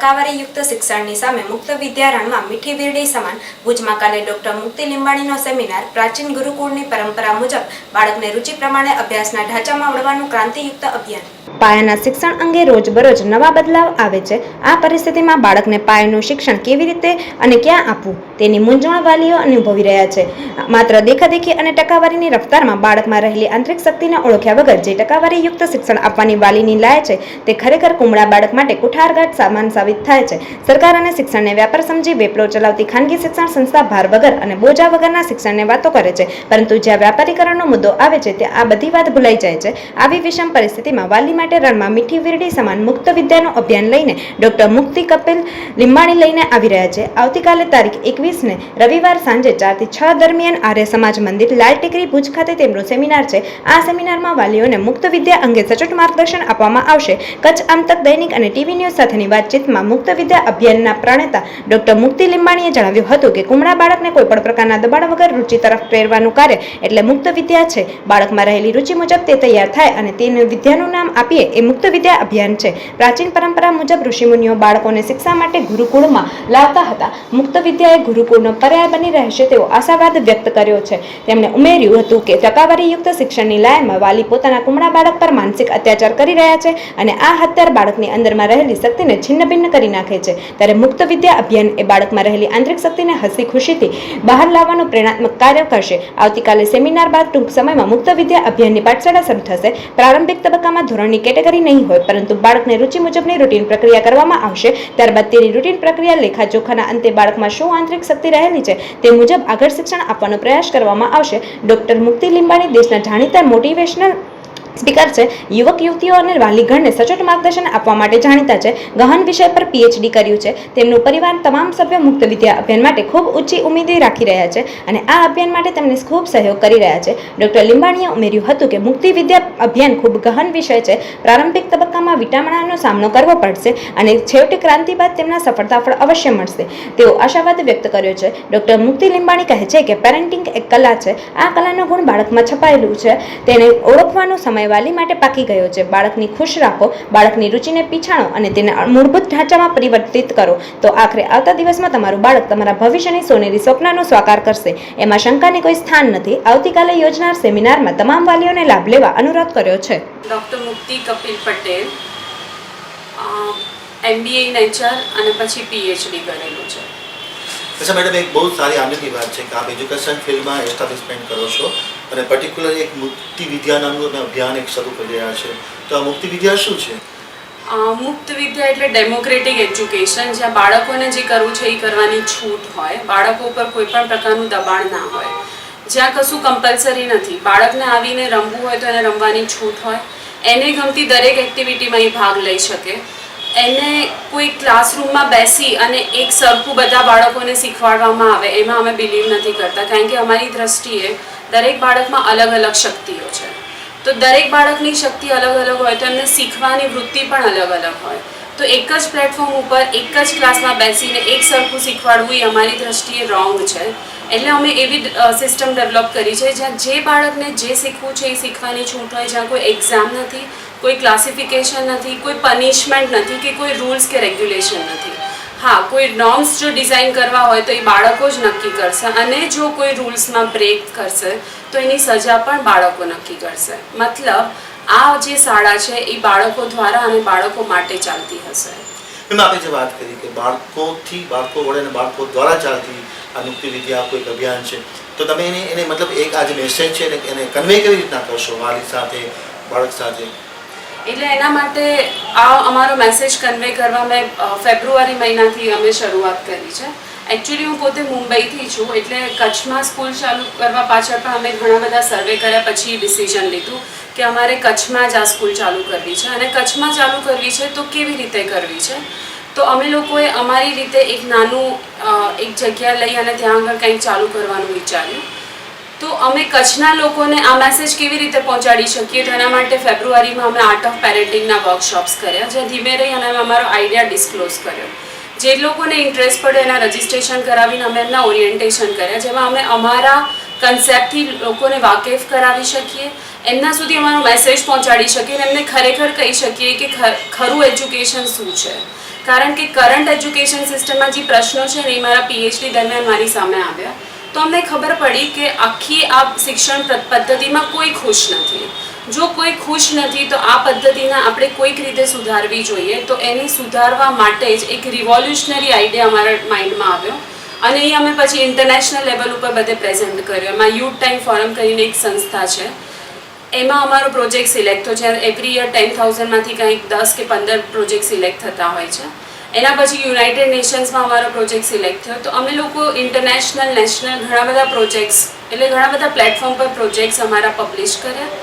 ટકાવારીયુક્ત શિક્ષણની સામે મુક્ત વિદ્યારણમાં મીઠી વીરડી સમાન ભુજમાં કાલે ડોક્ટર મુક્તિ લીંબાણીનો સેમિનાર પ્રાચીન ગુરુકુળની પરંપરા મુજબ બાળકને રુચિ પ્રમાણે અભ્યાસના ઢાંચામાં વળવાનું ક્રાંતિયુક્ત અભિયાન. પાયાના શિક્ષણ અંગે રોજબરોજ નવા બદલાવ આવે છે. આ પરિસ્થિતિમાં બાળકને પાયાનું શિક્ષણ કેવી રીતે અને ક્યાં આપવું તેની મૂંઝવણ વાલીઓ અનુભવી રહ્યા છે. માત્ર દેખાદેખી અને ટકાવારીની રફતારમાં બાળકમાં રહેલી આંતરિક શક્તિને ઓળખ્યા વગર જે ટકાવારીયુક્ત શિક્ષણ આપવાની વાલીની લાય છે તે ખરેખર કુમળા બાળક માટે કુઠારઘાત સામાન સાબિત થાય છે. સરકાર અને શિક્ષણને વ્યાપાર સમજી વેપલો ચલાવતી ખાનગી શિક્ષણ સંસ્થા ભાર વગર અને બોજા વગરના શિક્ષણને વાતો કરે છે, પરંતુ જ્યાં વ્યાપારીકરણનો મુદ્દો આવે છે ત્યાં આ બધી વાત ભૂલાઈ જાય છે. આવી વિષમ પરિસ્થિતિમાં વાલી માટે રણમાં મીઠી વીરડી સમાન મુક્ત વિદ્યાનું અભિયાન લઈને ડોક્ટર મુક્તિ કપિલ લીંબાણી લઈને આવી રહ્યા છે. આવતીકાલે તારીખ 21 રવિવાર સાંજે 4 થી 6 દરમિયાન આર્ય સમાજ મંદિર લાલ ટેકરી ભુજ ખાતે તેમનો સેમિનાર છે. આ સેમિનારમાં વાલીઓને મુક્ત વિદ્યા અંગે સચોટ માર્ગદર્શન આપવામાં આવશે. કચ્છ આમતક દૈનિક અને ટીવી ન્યૂઝ સાથેની વાતચીતમાં મુક્ત વિદ્યા અભિયાનના પ્રણેતા ડોક્ટર મુક્તિ લીંબાણીએ જણાવ્યું હતું કે કુમળા બાળકને કોઈપણ પ્રકારના દબાણ વગર રુચિ તરફ પ્રેરવાનું કાર્ય એટલે મુક્ત વિદ્યા છે. બાળકમાં રહેલી રુચિ મુજબ તે તૈયાર થાય અને તેને વિદ્યાનું નામ આપીએ એ મુક્ત વિદ્યા અભિયાન છે. પ્રાચીન પરંપરા મુજબ ઋષિમુનિઓ બાળકોને શિક્ષા માટે ગુરુકુળમાં લાવતા હતા. મુક્ત વિદ્યાએ ગુરુકુળનો પર્યાય બની રહેશે તેવો આશાવાદ વ્યક્ત કર્યો છે. તેમણે ઉમેર્યું હતું કે ટકાવારીયુક્ત શિક્ષણની લાયમાં વાલી પોતાના કુમળા બાળક પર માનસિક અત્યાચાર કરી રહ્યા છે અને આ હત્યાર બાળકની અંદરમાં રહેલી શક્તિને છિન્ન ભિન્ન કરી નાખે છે. ત્યારે મુક્ત વિદ્યા અભિયાન એ બાળકમાં રહેલી આંતરિક શક્તિને હસી ખુશીથી બહાર લાવવાનું પ્રેરણાત્મક કાર્ય કરશે. આવતીકાલે સેમિનાર બાદ ટૂંક સમયમાં મુક્ત વિદ્યા અભિયાનની પાઠશાળા શરૂ થશે. પ્રારંભિક તબક્કામાં ધોરણની કેટેગરી નહીં હોય, પરંતુ બાળકને રુચિ મુજબની રૂટીન પ્રક્રિયા કરવામાં આવશે. ત્યારબાદ તેની રૂટીન પ્રક્રિયા લેખાજોખાના અંતે બાળકમાં શું આંતરિક શક્તિ રહેલી છે તે મુજબ આગળ શિક્ષણ આપવાનો પ્રયાસ કરવામાં આવશે. ડોક્ટર મુક્તિ લીંબાણી દેશના જાણીતા મોટિવેશનલ સ્પીકર છે. યુવક યુવતીઓ અને વાલીગણને સચોટ માર્ગદર્શન આપવા માટે જાણીતા છે. ગહન વિષય પર PhD કર્યું છે. તેમનું પરિવાર તમામ સભ્યો મુક્ત વિદ્યા અભિયાન માટે ખૂબ ઊંચી ઉમેદી રાખી રહ્યા છે અને આ અભિયાન માટે તેમને ખૂબ સહયોગ કરી રહ્યા છે. ડોક્ટર લીંબાણીએ ઉમેર્યું હતું કે મુક્તિ વિદ્યા અભિયાન ખૂબ ગહન વિષય છે. પ્રારંભિક તબક્કામાં વિટામણાનો સામનો કરવો પડશે અને છેવટે ક્રાંતિ બાદ તેમના સફળતા ફળ અવશ્ય મળશે તેવો આશાવાદ વ્યક્ત કર્યો છે. ડોક્ટર મુક્તિ લીંબાણી કહે છે કે પેરેન્ટિંગ એક કલા છે. આ કલાનો ગુણ બાળકમાં છપાયેલું છે. તેને ઓળખવાનો સમય વાલી માટે પાકી ગયો છે. બાળકની ખુશ રાખો, બાળકની રુચિને પીછાણો અને તેને મૂળભૂત ઢાંચામાં પરિવર્તિત કરો તો આખરે આવતા દિવસમાં તમારું બાળક તમારા ભવિષ્યની સોનેરી સ્વપ્નનો સ્વાકાર કરશે. એમાં શંકાને કોઈ સ્થાન નથી. આવતીકાલે યોજનાર સેમિનારમાં તમામ વાલીઓને લાભ લેવા અનુરોધ કર્યો છે. ડોક્ટર મુક્તિ Kapil Patel, MBA in HR અને પછી PhD કરેલું છે. अच्छा मैडम, एक बहुत सारी आने की बात है कि आप एजुकेशन फील्ड में एस्टाब्लिशमेंट करो છો અને પર્ટિક્યુલરલી એક મુક્તિ વિદ્યા નામનું અભિયાન એક શરૂ કરી રહ્યા છે. તો આ મુક્તિ વિદ્યા શું છે? મુક્ત વિદ્યા એટલે ડેમોક્રેટિક એજ્યુકેશન, જ્યાં બાળકોને જે કરવું છે એ કરવાની છૂટ હોય, બાળકો ઉપર કોઈ પણ પ્રકારનું દબાણ ના હોય, જ્યાં કશું કમ્પલસરી નથી. બાળકને આવીને રમવું હોય તો એને રમવાની છૂટ હોય, એને ગમતી દરેક એક્ટિવિટીમાં એ ભાગ લઈ શકે. એને કોઈ ક્લાસરૂમમાં બેસી અને એક સરખું બધા બાળકોને શીખવાડવામાં આવે એમાં અમે બિલીવ નથી કરતા, કારણ કે અમારી દ્રષ્ટિએ દરેક બાળકમાં અલગ અલગ શક્તિઓ છે. તો દરેક બાળકની શક્તિ અલગ અલગ હોય તો એમને શીખવાની વૃત્તિ પણ અલગ અલગ હોય. તો એક જ પ્લેટફોર્મ ઉપર એક જ ક્લાસમાં બેસીને એક સરખું શીખવાડવું એ અમારી દ્રષ્ટિએ રોંગ છે. એટલે અમે એવી સિસ્ટમ ડેવલપ કરી છે જ્યાં જે બાળકને જે શીખવું છે એ શીખવાની છૂટ હોય, જ્યાં કોઈ એક્ઝામ નથી, કોઈ ક્લાસિફિકેશન નથી, કોઈ પનિશમેન્ટ નથી કે કોઈ રૂલ્સ કે રેગ્યુલેશન નથી. હા, કોઈ નોર્મ્સ જો ડિઝાઇન કરવા હોય તો એ બાળકો જ નક્કી કરશે અને જો કોઈ રૂલ્સમાં બ્રેક કરશે તો એની સજા પણ બાળકો નક્કી કરશે. મતલબ આ જે શાળા છે એ બાળકો દ્વારા અને બાળકો માટે ચાલતી હશે. મેમ, આપણે જે વાત કરી કે બાળકોથી બાળકો વડે અને બાળકો દ્વારા ચાલતી આ મુક્તિ વિદ્યા કોઈ અભિયાન છે, તો તમે એને મતલબ એક આ જે મેસેજ છે એને કન્વે કેવી રીતના કરશો વાલી સાથે, બાળક સાથે? એટલે એના માટે આ અમારો મેસેજ કન્વે કરવા મેં ફેબ્રુઆરી મહિનાથી અમે શરૂઆત કરી છે. એકચ્યુઅલી હું પોતે મુંબઈથી છું, એટલે કચ્છમાં સ્કૂલ ચાલુ કરવા પાછળ પણ અમે ઘણા બધા સર્વે કર્યા પછી ડિસિઝન લીધું કે અમારે કચ્છમાં જ આ સ્કૂલ ચાલુ કરવી છે. અને કચ્છમાં ચાલુ કરવી છે તો કેવી રીતે કરવી છે? તો અમે લોકોએ અમારી રીતે એક નાનું એક જગ્યા લઈ અને ત્યાં આગળ કંઈક ચાલુ કરવાનું વિચાર્યું. તો અમે કચ્છના લોકોને આ મેસેજ કેવી રીતે પહોંચાડી શકીએ તો એના માટે ફેબ્રુઆરીમાં અમે આર્ટ ઓફ પેરેન્ટિંગના વર્કશોપ્સ કર્યા, જ્યાં ધીમે રહી અને અમે અમારો આઈડિયા ડિસ્ક્લોઝ કર્યો. જે લોકોને ઇન્ટરેસ્ટ પડે એના રજિસ્ટ્રેશન કરાવીને અમે એમના ઓરિએન્ટેશન કર્યા, જેમાં અમે અમારા કન્સેપ્ટથી લોકોને વાકેફ કરાવી શકીએ, એમના સુધી અમારો મેસેજ પહોંચાડી શકીએ અને એમને ખરેખર કહી શકીએ કે ખરું એજ્યુકેશન શું છે. કારણ કે કરંટ એજ્યુકેશન સિસ્ટમમાં જે પ્રશ્નો છે ને એ મારા પીએચડી દરમિયાન મારી સામે આવ્યા, તો અમને ખબર પડી કે આખી આ શિક્ષણ પદ્ધતિમાં કોઈ ખુશ નથી. જો કોઈ ખુશ નથી તો આ પદ્ધતિને આપણે કોઈક રીતે સુધારવી જોઈએ. તો એને સુધારવા માટે જ એક રિવોલ્યુશનરી આઈડિયા અમારા માઇન્ડમાં આવ્યો અને એ અમે પછી ઇન્ટરનેશનલ લેવલ ઉપર બધે પ્રેઝન્ટ કર્યો. એમાં યુથ ટાઈમ ફોરમ કરીને એક સંસ્થા છે, એમાં અમારો પ્રોજેક્ટ સિલેક્ટ થયો છે. એવરી યર 10,000માંથી કંઈક 10 કે 15 પ્રોજેક્ટ સિલેક્ટ થતા હોય છે. એના પછી યુનાઇટેડ નેશન્સમાં અમારો પ્રોજેક્ટ સિલેક્ટ થયો. તો અમે લોકો ઇન્ટરનેશનલ નેશનલ ઘણા બધા પ્રોજેક્ટ્સ એટલે ઘણા બધા પ્લેટફોર્મ પર પ્રોજેક્ટ્સ અમારા પબ્લિશ કર્યા,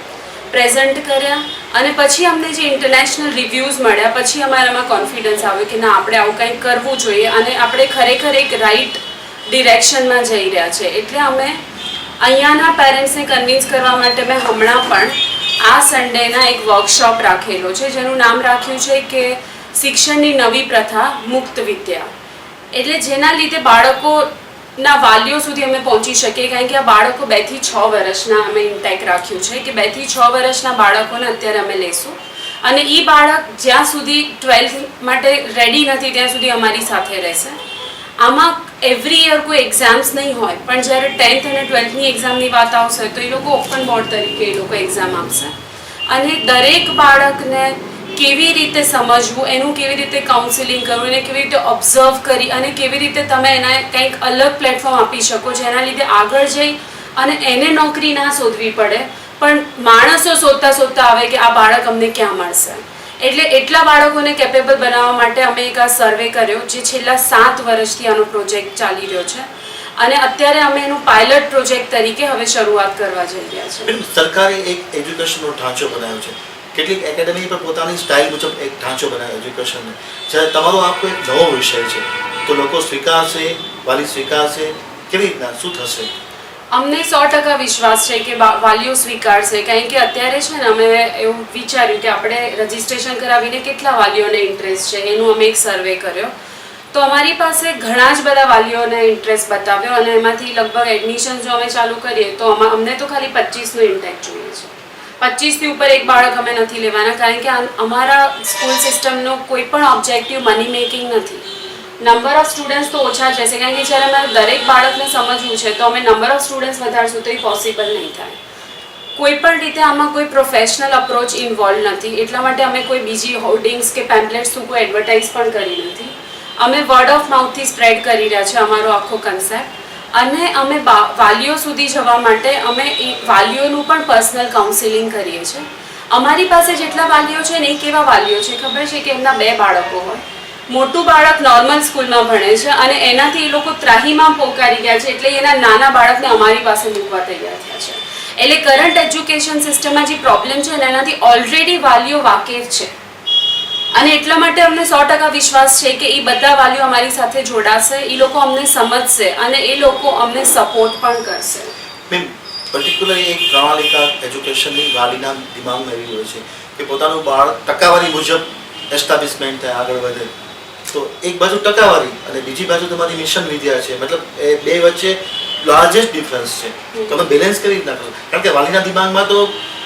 પ્રેઝન્ટ કર્યા અને પછી અમને જે ઇન્ટરનેશનલ રિવ્યૂઝ મળ્યા પછી અમારામાં કોન્ફિડન્સ આવ્યો કે ના, આપણે આવું કંઈક કરવું જોઈએ અને આપણે ખરેખર એક રાઇટ ડિરેક્શનમાં જઈ રહ્યા છે. એટલે અમે અહીંયાના પેરેન્ટ્સને કન્વિન્સ કરવા માટે મેં હમણાં પણ આ સન્ડેના એક વર્કશોપ રાખેલો છે જેનું નામ રાખ્યું છે કે શિક્ષણની નવી પ્રથા મુક્ત વિદ્યા. એટલે જેના લીધે બાળકોના વાલીઓ સુધી અમે પહોંચી શકીએ, કારણ કે આ બાળકો 2 થી 6 વર્ષના અમે ઇન્ટેક રાખ્યું છે કે 2 થી 6 વર્ષના બાળકોને અત્યારે અમે લઈશું અને એ બાળક જ્યાં સુધી 12th માટે રેડી નથી ત્યાં સુધી અમારી સાથે રહેશે. આમાં એવરી યર કોઈ એક્ઝામ્સ નહીં હોય, પણ જ્યારે 10th અને 12thની એક્ઝામની વાત આવશે તો એ લોકો ઓપન બોર્ડ તરીકે એ લોકો એક્ઝામ આપશે અને દરેક બાળકને કેવી રીતે સમજવું, એનું કેવી રીતે કાઉન્સિલિંગ કરવું, એને કેવી રીતે ઓબ્ઝર્વ કરી અને કેવી રીતે તમે એને કંઈક અલગ પ્લેટફોર્મ આપી શકો જેના લીધે આગળ જઈ અને એને નોકરી ના શોધવી પડે પણ માણસો શોધતા આવે કે આ બાળક અમને ક્યાં મળશે. એટલે એટલા બાળકોને કેપેબલ બનાવવા માટે અમે એક આ સર્વે કર્યો જે છેલ્લા 7 વર્ષથી આનો પ્રોજેક્ટ ચાલી રહ્યો છે અને અત્યારે અમે એનું પાયલટ પ્રોજેક્ટ તરીકે હવે શરૂઆત કરવા જઈ રહ્યા છે. સરકારે એક એજ્યુકેશનનો ઢાંચો બનાવ્યો છે, કેટલીક એકેડેમી પર પોતાની સ્ટાઇલ મુજબ એક ઢાંચો બનાવ્યો એજ્યુકેશનનો. જ્યારે તમારો આખો એક નવો વિષય છે તો લોકો સ્વીકારશે, વાલી સ્વીકારશે, કેવી રીતના, શું થશે? અમને 100% વિશ્વાસ છે કે વાલીઓ સ્વીકારશે, કારણ કે અત્યારે છે ને અમે એવું વિચાર્યું કે આપણે રજિસ્ટ્રેશન કરાવીને કેટલા વાલીઓને ઇન્ટરેસ્ટ છે એનું અમે એક સર્વે કર્યો. તો અમારી પાસે ઘણા જ બધા વાલીઓને ઇન્ટરેસ્ટ બતાવ્યો અને એમાંથી લગભગ એડમિશન જો અમે ચાલુ કરીએ તો અમને તો ખાલી 25નું ઇન્ટેક જોઈએ છે. 25થી ઉપર એક બાળક અમે નથી લેવાના, કારણ કે અમારા સ્કૂલ સિસ્ટમનો કોઈ પણ ઓબ્જેક્ટિવ મની મેકિંગ નથી. નંબર ઓફ સ્ટુડન્ટ્સ તો ઓછા જ રહેશે, કારણ કે જ્યારે અમારે દરેક બાળકને સમજવું છે તો અમે નંબર ઓફ સ્ટુડન્ટ્સ વધારશું તો એ પોસિબલ નહીં થાય. કોઈ પણ રીતે આમાં કોઈ પ્રોફેશનલ અપ્રોચ ઇન્વોલ્વ નથી, એટલા માટે અમે કોઈ બીજી હોર્ડિંગ્સ કે પેમ્પલેટ્સનું કોઈ એડવર્ટાઇઝ પણ કરી નથી. અમે વર્ડ ઓફ માઉથથી સ્પ્રેડ કરી રહ્યા છે અમારો આખો કન્સેપ્ટ અને અમે વાલીઓ સુધી જવા માટે અમે એ વાલીઓનું પણ પર્સનલ કાઉન્સિલિંગ કરીએ છીએ. અમારી પાસે જેટલા વાલીઓ છે ને એ કેવા વાલીઓ છે ખબર છે કે એમના 2 બાળકો હોય, મોટું બાળક નોર્મલ સ્કૂલમાં ભણે છે અને એનાથી એ લોકો ત્રાહીમામ પોકારી ગયા છે એટલે એના નાના બાળકને અમારી પાસે મૂકવા તૈયાર થયા છે. એટલે કરંટ એજ્યુકેશન સિસ્ટમમાં જે પ્રોબ્લેમ છે ને એનાથી ઓલરેડી વાલીઓ વાકેફ છે અને એટલા માટે અમને 100% વિશ્વાસ છે કે એ બધા વાલીઓ અમારી સાથે જોડાશે, એ લોકો અમને સમજશે અને એ લોકો અમને સપોર્ટ પણ કરશે. મેમ, પર્ટિક્યુલરલી એક પ્રણાલિકા એજ્યુકેશનની વાલીના દિમાગમાં એવી હોય છે કે પોતાનું બાળક ટકાવારી મુજબ એસ્ટાબ્લિશમેન્ટ થાય, આગળ વધે. તો એક બાજુ ટકાવારી અને બીજી બાજુ તમારી મિશન વિદ્યા છે, મતલબ એ 2 વચ્ચે લાર્જેસ્ટ ડિફરન્સ છે. તમે બેલેન્સ કરી રીતના કરો, કારણ કે વાલીના દિમાગમાં તો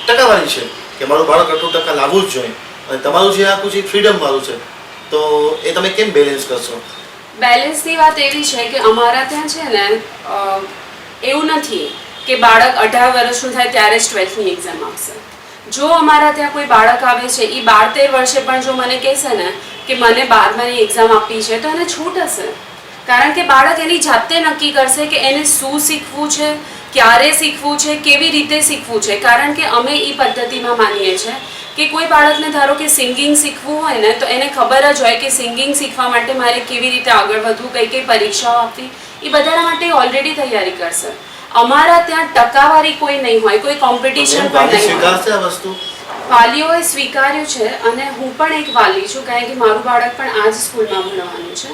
ટકાવારી છે કે મારું બાળક આટલું ટકા લાવવું જ જોઈએ અને તમારું જે આખું જે ફ્રીડમ વાળું છે તો એ તમે કેમ બેલેન્સ કરશો? બેલેન્સની વાત એવી છે કે અમારા ત્યાં છે ને એવું નથી કે બાળક 18 વર્ષનું થાય ત્યારે જ 12thની એક્ઝામ આપશે. જો અમારા ત્યાં કોઈ બાળક આવે છે એ 12-13 વર્ષે પણ જો મને કહેશે ને કે મને 12માની એક્ઝામ આપવી છે તો એને છૂટ હશે, કારણ કે બાળક એની જાતે નક્કી કરશે કે એને શું શીખવું છે, ક્યારે શીખવું છે, કેવી રીતે શીખવું છે. કારણ કે અમે એ પદ્ધતિમાં માનીએ છીએ કે કોઈ બાળકને ધારો કે સિંગિંગ શીખવું હોય ને તો એને ખબર જ હોય કે સિંગિંગ શીખવા માટે મારે કેવી રીતે આગળ વધવું, કઈ પરીક્ષાઓ આપવી, એ બધા માટે ઓલરેડી તૈયારી કરશે. અમારા ત્યાં ટકાવારી કોઈ નહીં હોય, કોઈ કોમ્પિટિશન પણ નહીં હોય. વાલીઓએ સ્વીકાર્યું છે અને હું પણ એક વાલી છું, કારણ કે મારું બાળક પણ આ જ સ્કૂલમાં ભણવાનું છે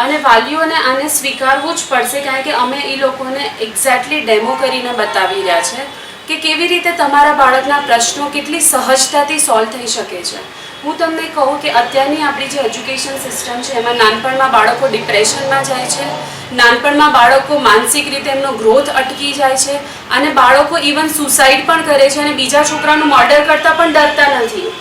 અને વાલીઓને આને સ્વીકારવું જ પડશે, કારણ કે અમે એ લોકોને એક્ઝેક્ટલી ડેમો કરીને બતાવી રહ્યા છે કે કેવી રીતે તમારા બાળકના પ્રશ્નો કેટલી સહજતાથી સોલ્વ થઈ શકે છે. હું તમને કહું કે અત્યારની આપણી જે એજ્યુકેશન સિસ્ટમ છે એમાં નાનપણમાં બાળકો ડિપ્રેશનમાં જાય છે, નાનપણમાં બાળકો માનસિક રીતે એમનો ગ્રોથ અટકી જાય છે અને બાળકો ઇવન સુસાઇડ પણ કરે છે અને બીજા છોકરાનું મર્ડર કરતાં પણ ડરતા નથી.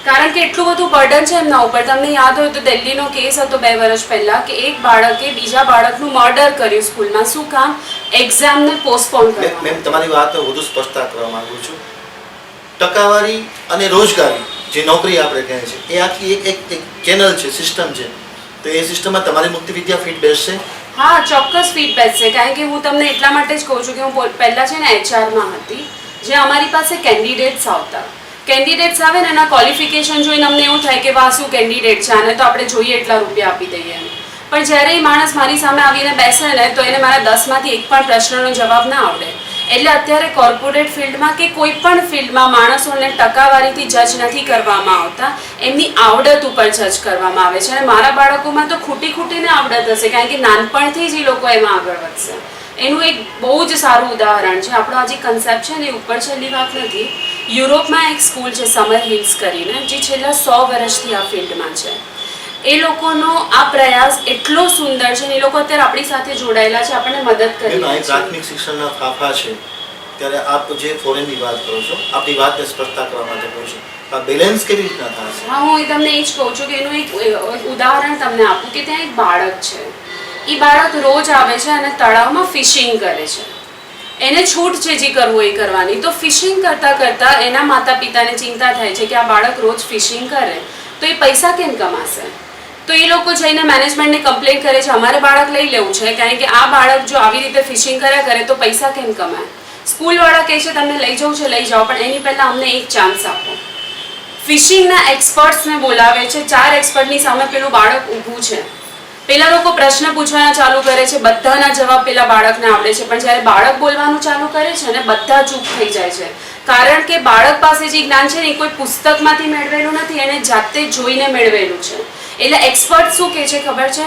કારણ કે એટલું બધું બર્ડન છે એમના ઉપર. તમને યાદ હોય તો દિલ્હીનો કેસ હતો 2 વર્ષ પહેલા કે એક બાળકે બીજા બાળકનું મર્ડર કર્યું સ્કૂલમાં. શું કામ? એક્ઝામને પોસ્ટપોન કરવા. મેમ તમારી વાતને વધુ સ્પષ્ટતા કરવા માંગુ છું. ટકાવારી અને રોજગારી જે નોકરી આપણે કહે છે એ આખી એક ચેનલ છે, સિસ્ટમ છે. તો એ સિસ્ટમમાં તમારી મુક્તિ વિદ્યા ફિટ બેસશે? હા, ચોક્કસ ફીટ બેસશે. કારણ કે હું તમને એટલા માટે જ કહું છું કે હું પહેલાં છે ને એચઆરમાં હતી, જે અમારી પાસે કેન્ડિડેટ્સ આવતા. કેન્ડિડેટ્સ આવે ને એના ક્વોલિફિકેશન જોઈને અમને એવું થાય કે વાહ શું કેન્ડિડેટ છે, આને તો આપણે જોઈએ એટલા રૂપિયા આપી દઈએ. પણ જ્યારે એ માણસ મારી સામે આવીને બેસે ને તો એને મારા 10માંથી એક પણ પ્રશ્નનો જવાબ ના આવડે. એટલે અત્યારે કોર્પોરેટ ફિલ્ડમાં કે કોઈ પણ ફિલ્ડમાં માણસોને ટકાવારીથી જજ નથી કરવામાં આવતા, એમની આવડત ઉપર જજ કરવામાં આવે છે. અને મારા બાળકોમાં તો ખૂટીને આવડત હશે, કારણ કે નાનપણથી જ એ લોકો એમાં આગળ વધશે. એનું એક બહુ જ સારું ઉદાહરણ છે. આપણો આ જે કન્સેપ્ટ છે ને એ ઉપર છેલ્લી વાત નથી. યુરોપમાં એક સ્કૂલ છે સમર હિલ્સ કરીને, જે છેલ્લા 100 વર્ષથી આ ફિલ્ડમાં છે. એ લોકોનો આ પ્રયાસ એટલો સુંદર છે ને એ લોકો અત્યારે આપણી સાથે જોડાયેલા છે, આપણને મદદ કરી રહ્યા છે. પ્રાથમિક શિક્ષણના ફાફા છે ત્યારે આપ જે ફોરેનની વાત કરો છો, આપની વાતને સ્પષ્ટતા કરવા માટે કહું છું, આ બેલેન્સ કેવી રીતના થશે? હા, હું તમને એ જ કહું છું કે એનું એક ઉદાહરણ તમને આપું કે ત્યાં એક બાળક છે. એ બાળક રોજ આવે છે અને તળાવમાં ફિશિંગ કરે છે. એને છૂટ છે જે કરવું એ કરવાની. તો ફિશિંગ કરતા એના માતા પિતાને ચિંતા થાય છે કે આ બાળક રોજ ફિશિંગ કરે તો એ પૈસા કેમ કમાશે. તો એ લોકો જઈને મેનેજમેન્ટને કમ્પ્લેન કરે છે અમારે બાળક લઈ લેવું છે, કારણ કે આ બાળક જો આવી રીતે ફિશિંગ કર્યા કરે તો પૈસા કેમ કમાય. સ્કૂલવાળા કહે છે તમને લઈ જવું છે લઈ જાઓ, પણ એની પહેલાં અમને એક ચાન્સ આપો. ફિશિંગના એક્સપર્ટ્સને બોલાવે છે. 4 એક્સપર્ટની સામે પેલું બાળક ઊભું છે. પેલા લોકો પ્રશ્ન પૂછવાના ચાલુ કરે છે, બધાના જવાબ પેલા બાળકને આવડે છે, પણ જ્યારે બાળક બોલવાનું ચાલુ કરે છે ને બધા ચૂપ થઈ જાય છે. કારણ કે બાળક પાસે જે જ્ઞાન છે ને એ કોઈ પુસ્તકમાંથી મેળવેલું નથી, એને જાતે જોઈને મેળવેલું છે. એટલે એક્સપર્ટ શું કહે છે ખબર છે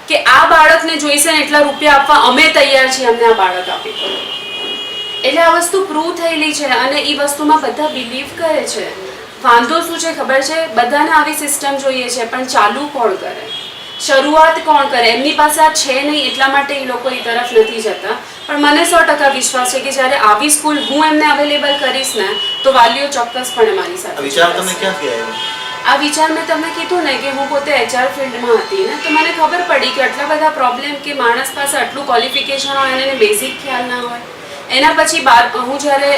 કે આ બાળકને જોઈશે ને એટલા રૂપિયા આપવા અમે તૈયાર છીએ, અમને આ બાળક આપી દો. એટલે આ વસ્તુ પ્રૂવ થયેલી છે અને એ વસ્તુમાં બધા બિલીવ કરે છે. વાંધો શું છે ખબર છે, બધાને આવી સિસ્ટમ જોઈએ છે, પણ ચાલુ કોણ કરે, શરૂઆત કોણ કરે? એમની પાસે આ છે નહીં એટલા માટે એ લોકો એ તરફ નથી જતા. પણ મને 100% વિશ્વાસ છે કે જ્યારે આવી સ્કૂલ હું એમને અવેલેબલ કરીશ ને તો વાલીઓ ચોક્કસપણે મારી સાથે. વિચાર તમને ક્યાંથી આવ્યો? આ વિચાર મેં તમને કીધું ને કે હું પોતે HR ફિલ્ડમાં હતી ને, તો મને ખબર પડી કે આટલા બધા પ્રોબ્લેમ કે માણસ પાસે આટલું ક્વોલિફિકેશન હોય અને એને બેઝિક ખ્યાલ ના હોય. એના પછી હું જ્યારે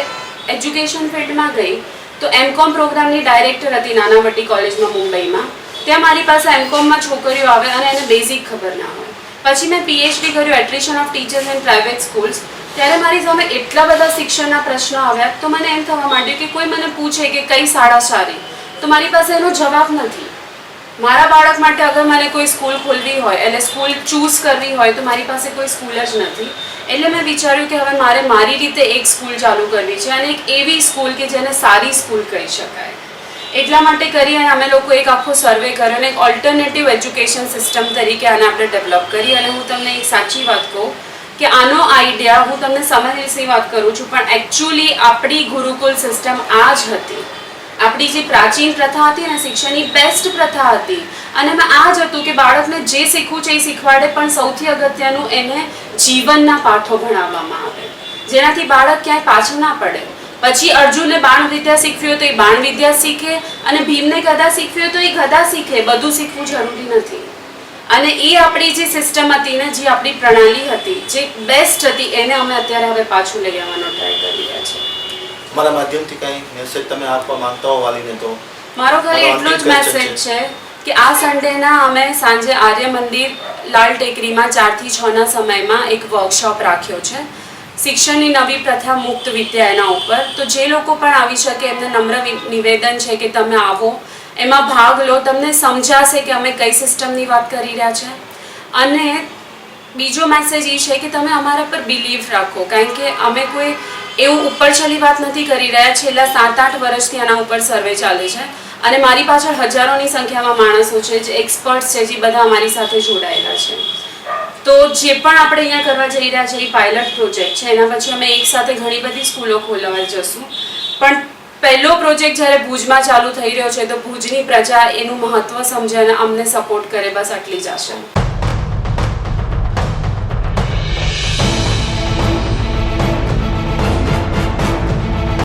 એજ્યુકેશન ફિલ્ડમાં ગઈ તો M.Com પ્રોગ્રામની ડાયરેક્ટર હતી નાનાવટી કોલેજમાં મુંબઈમાં. ત્યાં મારી પાસે M.Com છોકરીઓ આવે અને એને બેઝિક ખબર ના હોય. પછી મેં PhD કર્યું attrition of teachers in private schools. ત્યારે મારી સામે એટલા બધા શિક્ષણના પ્રશ્નો આવ્યા તો મને એમ થવા માંડ્યું કે કોઈ મને પૂછે કે કઈ શાળા સારી, તો મારી પાસે એનો જવાબ નથી. મારા બાળક માટે અગર મને કોઈ સ્કૂલ ખોલવી હોય એટલે સ્કૂલ ચૂઝ કરવી હોય તો મારી પાસે કોઈ સ્કૂલ જ નથી. એટલે મેં વિચાર્યું કે હવે મારે મારી રીતે એક સ્કૂલ ચાલુ કરવી છે, અને એક એવી સ્કૂલ કે જેને સારી સ્કૂલ કહી શકાય. એટલા માટે કરી અને અમે લોકો એક આખો સર્વે કર્યો અને એક ઓલ્ટરનેટિવ એજ્યુકેશન સિસ્ટમ તરીકે આને આપણે ડેવલપ કરી. અને હું તમને એક સાચી વાત કહું કે આનો આઈડિયા, હું તમને સમર હિલ્સની વાત કરું છું, પણ એકચ્યુઅલી આપણી ગુરુકુલ સિસ્ટમ આ જ હતી. આપણી જે પ્રાચીન પ્રથા હતી ને શિક્ષણની બેસ્ટ પ્રથા હતી. અને એમાં આ જ હતું કે બાળકને જે શીખવું છે એ શીખવાડે, પણ સૌથી અગત્યનું એને જીવનના પાઠો ભણાવવામાં આવે, જેનાથી બાળક ક્યાંય પાછળ ના પડે. પછી અર્જુનને બાણ વિદ્યા શીખવી હોય તો એ બાણ વિદ્યા શીખે, અને ભીમને ગદા શીખવી હોય તો એ ગદા શીખે. બધું શીખવું જરૂરી નથી. અને એ આપણી જે સિસ્ટમ હતી ને, જે આપણી પ્રણાલી હતી, જે બેસ્ટ હતી, એને અમે અત્યારે હવે પાછું લઈ આવવાનો ટ્રાય કરી રહ્યા છીએ. મારા માધ્યમથી કંઈ મેસેજ તમે આપવા માંગતા હો વાલીને તો? મારો ખાલી એટલો જ મેસેજ છે કે આ સન્ડેના અમે સાંજે આર્ય મંદિર લાલ ટેકરીમાં 4 થી 6 ના સમયમાં એક વર્કશોપ રાખ્યો છે શિક્ષણની નવી પ્રથા મુક્ત વિદ્યા એના ઉપર. તો જે લોકો પણ આવી શકે એમને નમ્ર નિવેદન છે કે તમે આવો, એમાં ભાગ લો, તમને સમજાશે કે અમે કઈ સિસ્ટમની વાત કરી રહ્યા છે. અને બીજો મેસેજ એ છે કે તમે અમારા પર બિલીવ રાખો, કારણ કે અમે કોઈ એવું ઉપરછલી વાત નથી કરી રહ્યા. છેલ્લા 7-8 વર્ષથી આના ઉપર સર્વે ચાલે છે અને મારી પાછળ હજારોની સંખ્યામાં માણસો છે, જે એક્સપર્ટ્સ છે, જે બધા અમારી સાથે જોડાયેલા છે. તો જે પણ આપણે અહીંયા કરવા જઈ રહ્યા છે એ પાયલટ પ્રોજેક્ટ છે. એના પછી અમે એક સાથે ઘણી બધી સ્કૂલો ખોલવા જશું. પણ પહેલો પ્રોજેક્ટ જ્યારે ભુજમાં ચાલુ થઈ રહ્યો છે તો ભુજની પ્રજા એનું મહત્વ સમજે અને અમને સપોર્ટ કરે, બસ આટલી જ આશા.